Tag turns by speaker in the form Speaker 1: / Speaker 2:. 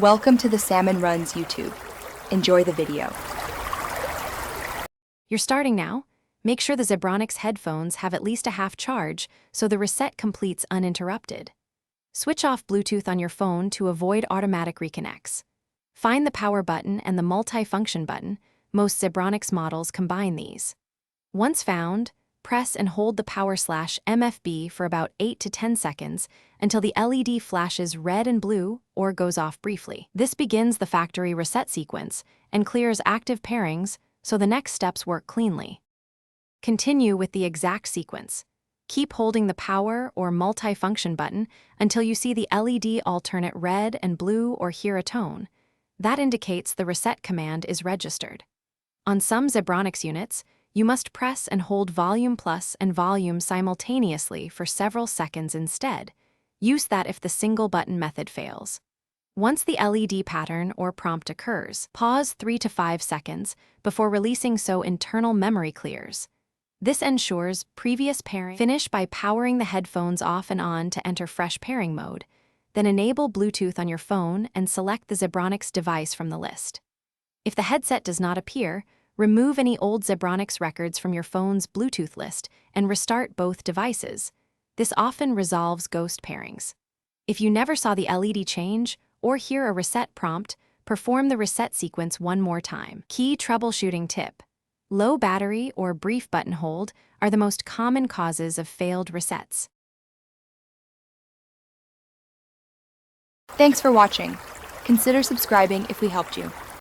Speaker 1: Welcome to the Salmon Runs YouTube. Enjoy the video.
Speaker 2: You're starting now? Make sure the Zebronics headphones have at least a half charge so the reset completes uninterrupted. Switch off Bluetooth on your phone to avoid automatic reconnects. Find the power button and the multi-function button. Most Zebronics models combine these. Once found, press and hold the power/MFB for about 8 to 10 seconds until the LED flashes red and blue or goes off briefly. This begins the factory reset sequence and clears active pairings so the next steps work cleanly. Continue with the exact sequence. Keep holding the power or multi-function button until you see the LED alternate red and blue or hear a tone. That indicates the reset command is registered. On some Zebronics units, you must press and hold volume plus and volume simultaneously for several seconds instead. Use that if the single button method fails. Once the LED pattern or prompt occurs, pause 3 to 5 seconds before releasing so internal memory clears. This ensures previous pairing. Finish by powering the headphones off and on to enter fresh pairing mode. Then enable Bluetooth on your phone and select the Zebronics device from the list. If the headset does not appear, remove any old Zebronics records from your phone's Bluetooth list and restart both devices. This often resolves ghost pairings. If you never saw the LED change or hear a reset prompt, perform the reset sequence one more time. Key troubleshooting tip: low battery or brief button hold are the most common causes of failed resets.
Speaker 1: Thanks for watching. Consider subscribing if we helped you.